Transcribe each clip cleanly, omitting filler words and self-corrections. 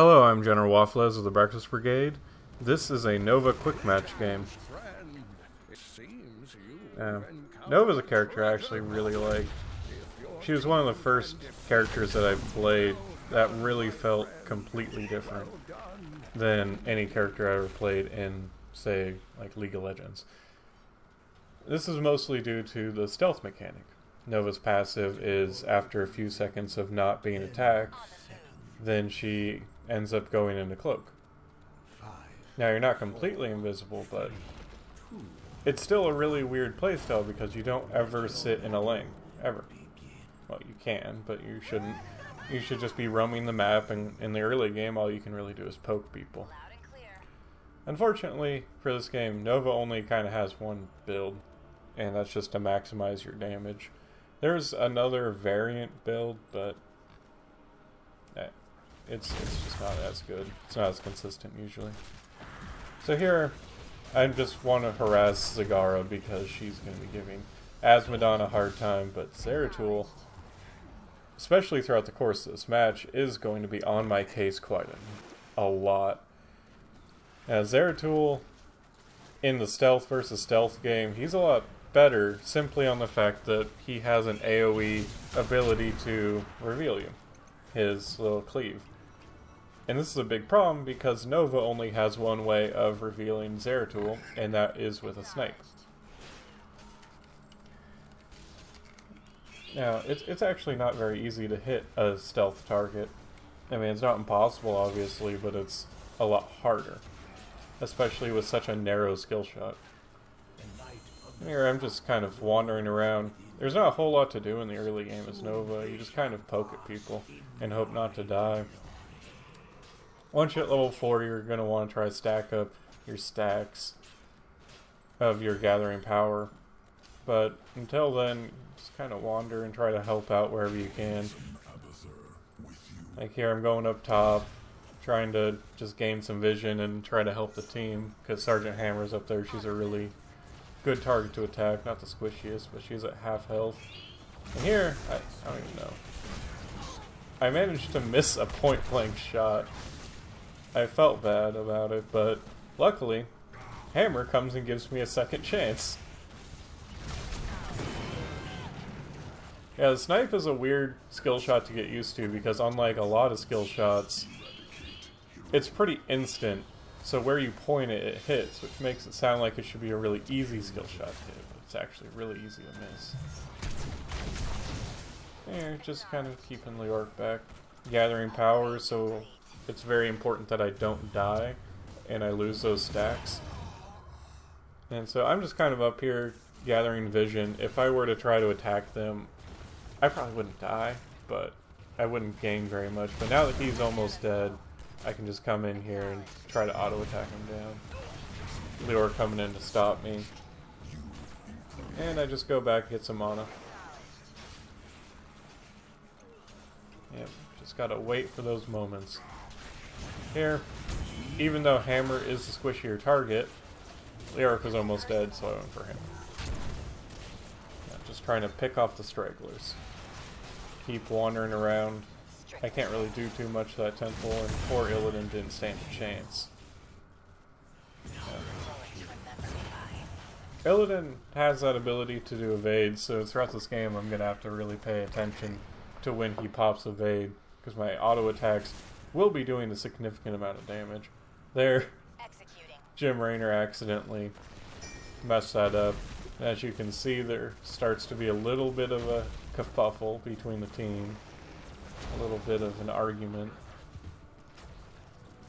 Hello, I'm General Waffles of the Breakfast Brigade. This is a Nova quick match game. Nova's a character I actually really like. She was one of the first characters that I played that really felt completely different than any character I ever played in, say, like League of Legends. This is mostly due to the stealth mechanic. Nova's passive is after a few seconds of not being attacked, then she ends up going into cloak. Now you're not completely invisible, but it's still a really weird playstyle because you don't ever sit in a lane, ever. Well, you can, but you shouldn't. You should just be roaming the map, and in the early game all you can really do is poke people. Unfortunately for this game, Nova only kind of has one build, and that's just to maximize your damage. There's another variant build, but it's just not as good. It's not as consistent usually. So here, I just want to harass Zagara because she's going to be giving Asmodon a hard time, but Zeratul, especially throughout the course of this match, is going to be on my case quite a lot. Now Zeratul, in the stealth versus stealth game, he's a lot better simply on the fact that he has an AoE ability to reveal you, his little cleave. And this is a big problem because Nova only has one way of revealing Zeratul, and that is with a snipe. Now, it's actually not very easy to hit a stealth target. I mean, it's not impossible, obviously, but it's a lot harder, especially with such a narrow skill shot. Here I'm just kind of wandering around. There's not a whole lot to do in the early game as Nova. You just kind of poke at people and hope not to die. Once you're at level 4, you're going to want to try to stack up your stacks of your gathering power. But until then, just kind of wander and try to help out wherever you can. Like here, I'm going up top, trying to just gain some vision and try to help the team, because Sergeant Hammer's up there. She's a really good target to attack, not the squishiest, but she's at half health. And here, I don't even know. I managed to miss a point-blank shot. I felt bad about it, but luckily, Hammer comes and gives me a second chance. Yeah, the snipe is a weird skill shot to get used to because unlike a lot of skill shots, it's pretty instant. So where you point it, it hits, which makes it sound like it should be a really easy skill shot to hit, but it's actually really easy to miss. Here, just kind of keeping Leorc back, gathering power, so it's very important that I don't die and I lose those stacks. And so I'm just kind of up here gathering vision. If I were to try to attack them, I probably wouldn't die, but I wouldn't gain very much. But now that he's almost dead, I can just come in here and try to auto-attack him down. Leorc coming in to stop me. And I just go back, get some mana. Yep, just gotta wait for those moments. Here, even though Hammer is the squishier target, Leorc was almost dead, so I went for him. Yeah, just trying to pick off the stragglers. Keep wandering around. I can't really do too much to that temple, and poor Illidan didn't stand a chance. Illidan has that ability to do evade, so throughout this game I'm going to have to really pay attention to when he pops evade, because my auto attacks will be doing a significant amount of damage. There, Jim Raynor accidentally messed that up. As you can see, there starts to be a little bit of a kerfuffle between the team. A little bit of an argument.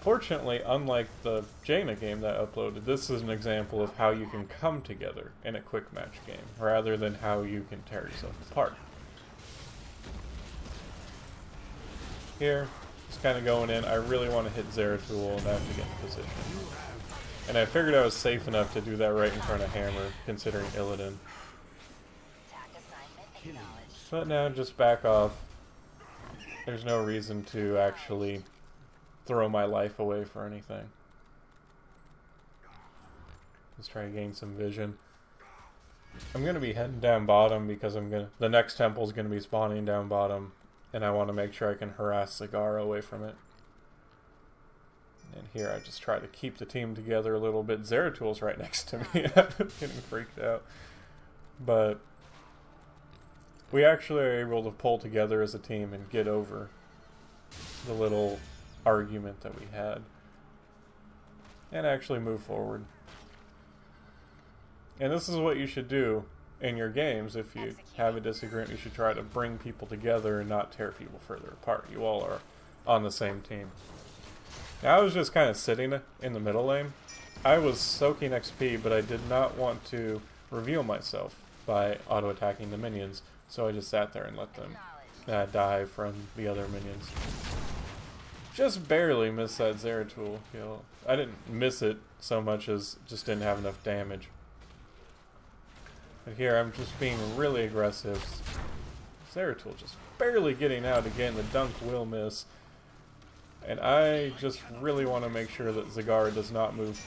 Fortunately, unlike the Jaina game that I uploaded, this is an example of how you can come together in a quick match game, rather than how you can tear yourself apart. Here, just kind of going in. I really want to hit Zeratul and I have to get in position. And I figured I was safe enough to do that right in front of Hammer, considering Illidan. But now, just back off. There's no reason to actually throw my life away for anything. Just try to gain some vision. I'm going to be heading down bottom because the next temple's going to be spawning down bottom, and I want to make sure I can harass Zagara away from it. And here I just try to keep the team together a little bit. Zeratul right next to me. I'm getting freaked out. But we actually are able to pull together as a team and get over the little argument that we had. And actually move forward. And this is what you should do in your games. If you have a disagreement, you should try to bring people together and not tear people further apart. You all are on the same team. Now, I was just kind of sitting in the middle lane. I was soaking XP, but I did not want to reveal myself by auto-attacking the minions, so I just sat there and let them die from the other minions. Just barely missed that Zeratul kill. I didn't miss it so much as just didn't have enough damage. But here I'm just being really aggressive. Zeratul just barely getting out again. The dunk will miss. And I just really want to make sure that Zagara does not move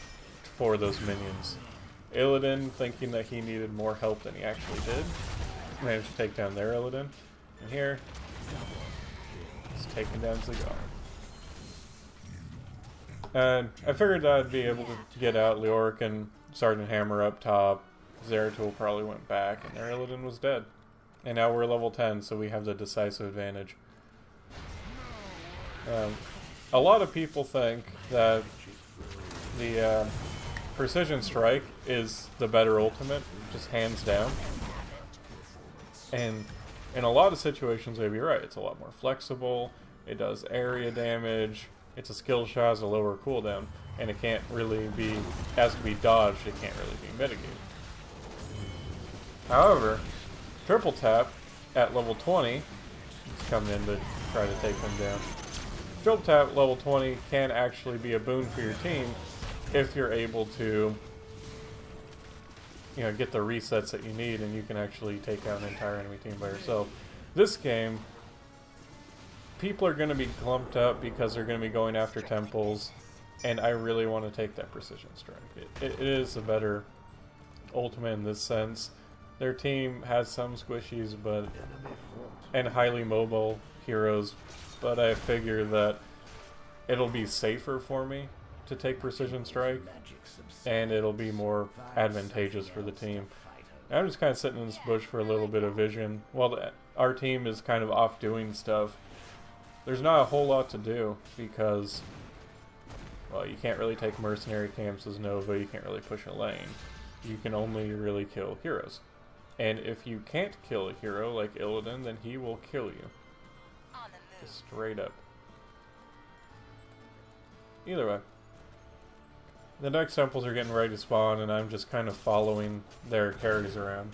for those minions. Illidan, thinking that he needed more help than he actually did, managed to take down their Illidan. And here, he's taking down Zagara. And I figured I'd be able to get out Leoric and Sergeant Hammer up top. Zeratul probably went back, and their Illidan was dead. And now we're level 10, so we have the decisive advantage. A lot of people think that the Precision Strike is the better ultimate, just hands down. And in a lot of situations, they'd be right. It's a lot more flexible, it does area damage, it's a skill shot, has a lower cooldown, and it can't really be, it has to be dodged, it can't really be mitigated. However, triple tap at level 20, he's coming in to try to take them down. Triple tap level 20 can actually be a boon for your team if you're able to, you know, get the resets that you need, and you can actually take out an entire enemy team by yourself. This game, people are going to be clumped up because they're going to be going after temples, and I really want to take that precision strike. It is a better ultimate in this sense. Their team has some squishies, and highly mobile heroes, but I figure that it'll be safer for me to take Precision Strike, and it'll be more advantageous for the team. And I'm just kind of sitting in this bush for a little bit of vision. While our team is kind of off doing stuff, there's not a whole lot to do, because, well, you can't really take mercenary camps as Nova, you can't really push a lane. You can only really kill heroes. And if you can't kill a hero like Illidan, then he will kill you. Just straight up. Either way. The next temples are getting ready to spawn, and I'm just kind of following their carries around.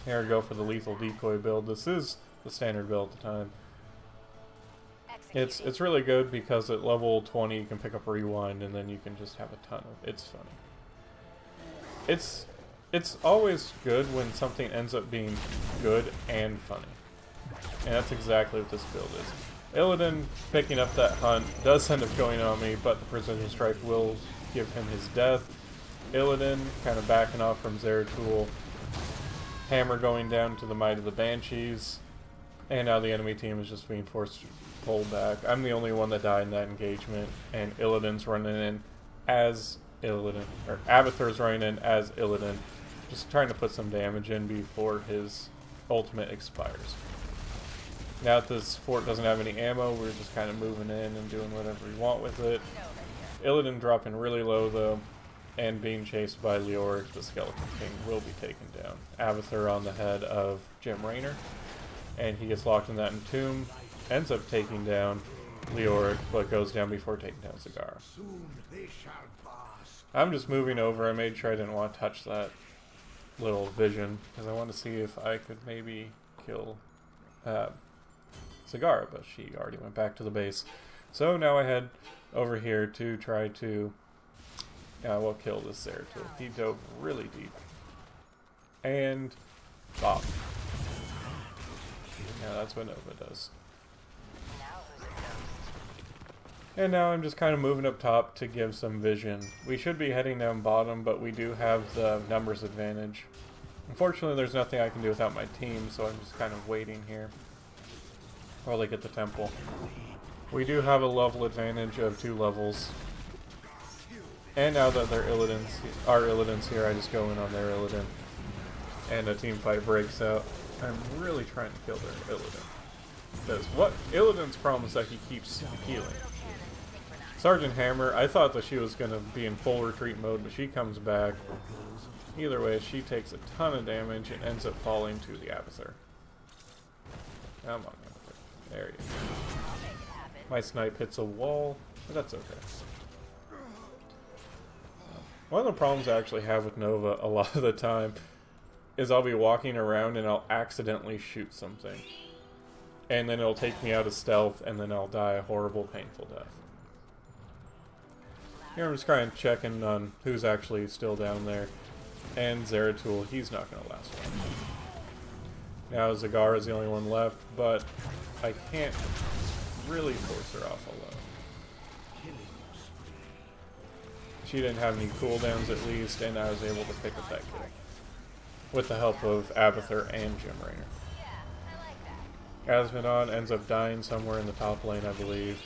Here I go for the lethal decoy build. This is the standard build at the time. It's really good because at level 20 you can pick up Rewind, and then you can just have a ton of... It's funny. It's always good when something ends up being good and funny. And that's exactly what this build is. Illidan picking up that hunt does end up going on me, but the Precision Strike will give him his death. Illidan kind of backing off from Zeratul. Hammer going down to the Might of the Banshees. And now the enemy team is just being forced to pull back. I'm the only one that died in that engagement, and Illidan's running in as Illidan, or Abathur's running in as Illidan, just trying to put some damage in before his ultimate expires. Now that this fort doesn't have any ammo, we're just kind of moving in and doing whatever we want with it. Illidan dropping really low though, and being chased by Leoric, the Skeleton King, will be taken down. Abathur on the head of Jim Raynor, and he gets locked in that entomb, ends up taking down Leoric, but goes down before taking down Zagara. I'm just moving over. I made sure I didn't want to touch that little vision, because I want to see if I could maybe kill Zagara, but she already went back to the base. So now I head over here to try to kill this Zeratul. He dove really deep. And bop. Yeah, that's what Nova does. And now I'm just kind of moving up top to give some vision. We should be heading down bottom, but we do have the numbers advantage. Unfortunately, there's nothing I can do without my team, so I'm just kind of waiting here. while they get the temple. We do have a level advantage of 2 levels. And now that they're our Illidan's here, I just go in on their Illidan. And a team fight breaks out. I'm really trying to kill their Illidan. Because what Illidan's problem is that he keeps healing. Sergeant Hammer, I thought that she was going to be in full retreat mode, but she comes back. Either way, she takes a ton of damage and ends up falling to the Abathur. Come on, Abathur. There you go. My snipe hits a wall, but that's okay. One of the problems I actually have with Nova a lot of the time is I'll be walking around and I'll accidentally shoot something. And then it'll take me out of stealth and then I'll die a horrible, painful death. Here I'm just kind of checking on who's actually still down there. And Zeratul, he's not going to last long. Now Zagara is the only one left, but I can't really force her off alone. She didn't have any cooldowns at least, and I was able to pick up that kill. With the help of Abathur and Gem Rainer. Asmodon ends up dying somewhere in the top lane, I believe.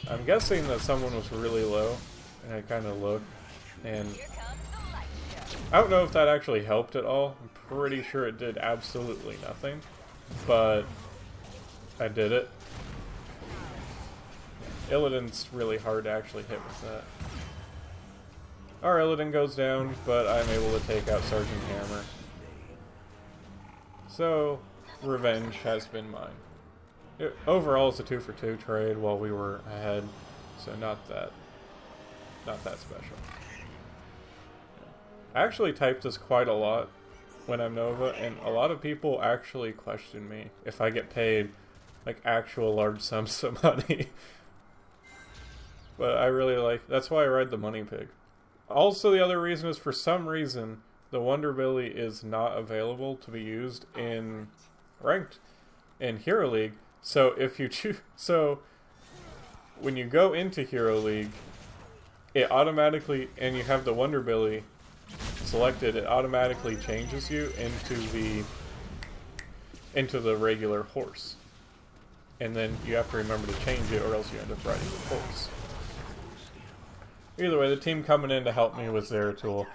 I'm guessing that someone was really low, and I kind of looked, and I don't know if that actually helped at all. I'm pretty sure it did absolutely nothing, but I did it. Illidan's really hard to actually hit with that. Our Illidan goes down, but I'm able to take out Sergeant Hammer. So, revenge has been mine. Overall, it's a 2-for-2 trade while we were ahead, so not that special. I actually type this quite a lot when I'm Nova, and a lot of people actually question me if I get paid like actual large sums of money. But I really like, that's why I ride the Money Pig. Also, the other reason is for some reason the Wonder Billy is not available to be used in ranked in Hero League. So if you choose, when you go into Hero League, it automatically, and you have the Wonder Billy selected, it automatically changes you into the regular horse. And then you have to remember to change it, or else you end up riding the horse. Either way, the team coming in to help me was Zeratul.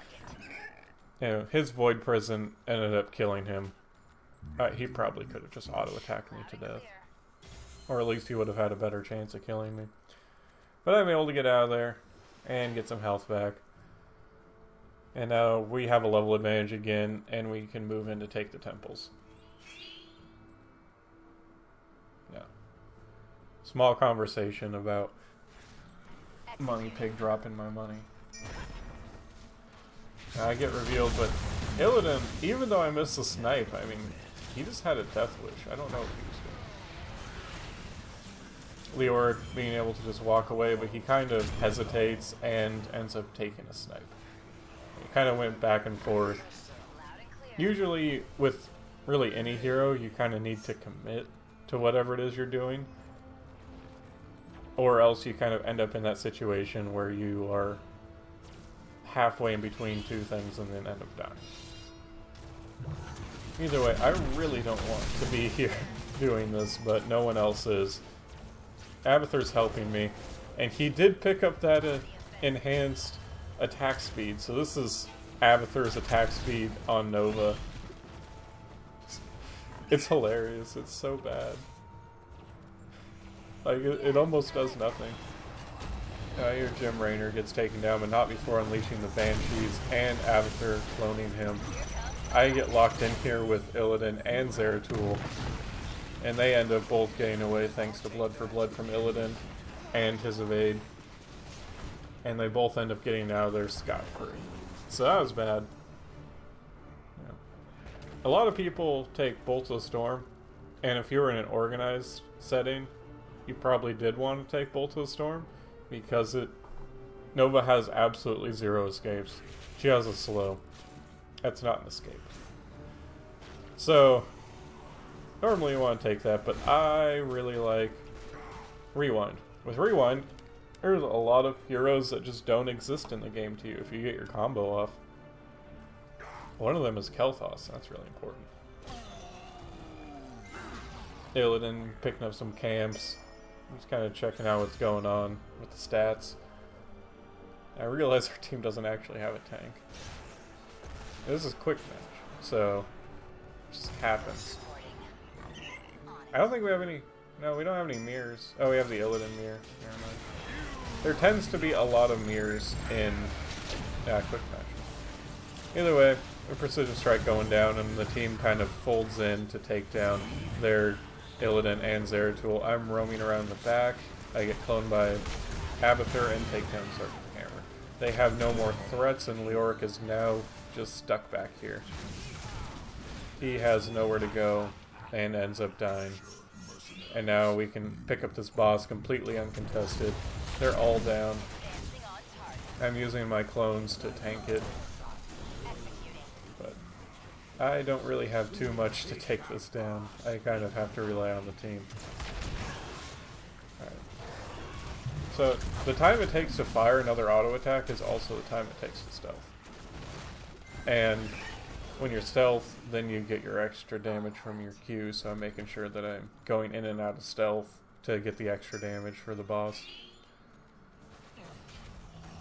You know, his Void Prison ended up killing him. He probably could have just auto-attacked me to death. Or at least he would have had a better chance of killing me. But I'm able to get out of there and get some health back. And now we have a level advantage again, and we can move in to take the temples. Yeah. Small conversation about Money Pig dropping my money. I get revealed, but Illidan, even though I missed the snipe, I mean, he just had a death wish. I don't know what he was doing. Leoric being able to just walk away, but he kind of hesitates and ends up taking a snipe. He kind of went back and forth. Usually, with really any hero, you kind of need to commit to whatever it is you're doing. Or else you kind of end up in that situation where you are halfway in between two things and then end up dying. Either way, I really don't want to be here doing this, but no one else is. Abathur's helping me, and he did pick up that enhanced attack speed, so this is Abathur's attack speed on Nova. It's hilarious, it's so bad. Like, it almost does nothing. Here Gem Rainer gets taken down, but not before unleashing the Banshees and Abathur cloning him. I get locked in here with Illidan and Zeratul, and they end up both getting away thanks to Blood for Blood from Illidan and his evade. And they both end up getting out of there scot-free. So that was bad. Yeah. A lot of people take Bolt of the Storm, and if you were in an organized setting, you probably did want to take Bolt of the Storm, because Nova has absolutely zero escapes. She has a slow. That's not an escape. So, normally you want to take that, but I really like Rewind. With Rewind, there's a lot of heroes that just don't exist in the game to you if you get your combo off. One of them is Kel'Thas, that's really important. Illidan picking up some camps. Just kind of checking out what's going on with the stats. I realize our team doesn't actually have a tank. This is quick match, so it just happens. I don't think we have any. No, we don't have any mirrors. Oh, we have the Illidan mirror. Never mind. There tends to be a lot of mirrors in quick match. Either way, a precision strike going down, and the team kind of folds in to take down their Illidan and Zeratul. I'm roaming around the back. I get cloned by Abathur and take down Sergeant Hammer. They have no more threats, and Leoric is now just stuck back here. He has nowhere to go and ends up dying. And now we can pick up this boss completely uncontested. They're all down. I'm using my clones to tank it. But I don't really have too much to take this down. I kind of have to rely on the team. Alright. So the time it takes to fire another auto attack is also the time it takes to stealth. And when you're stealth, then you get your extra damage from your Q, so I'm making sure that I'm going in and out of stealth to get the extra damage for the boss.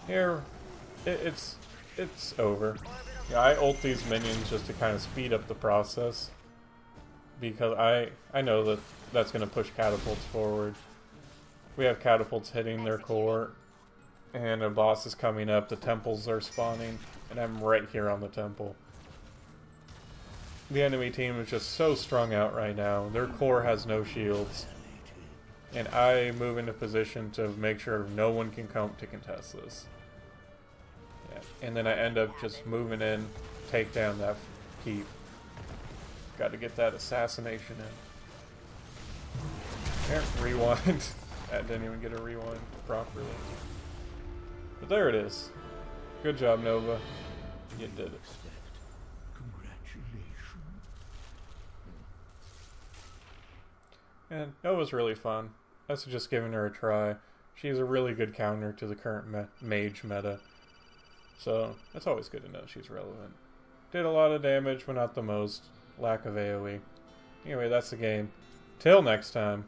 Here, it's over. Yeah, I ult these minions just to kind of speed up the process, because I know that that's going to push catapults forward. We have catapults hitting their core, and a boss is coming up, the temples are spawning, and I'm right here on the temple. The enemy team is just so strung out right now. Their core has no shields. And I move into position to make sure no one can come to contest this. Yeah. And then I end up just moving in, take down that keep. Got to get that assassination in. Here, rewind. I didn't even get a rewind properly. But there it is. Good job, Nova. You did it. And Nova's really fun. I suggest giving her a try. She's a really good counter to the current mage meta. So, it's always good to know she's relevant. Did a lot of damage, but not the most. Lack of AoE. Anyway, that's the game. Till next time.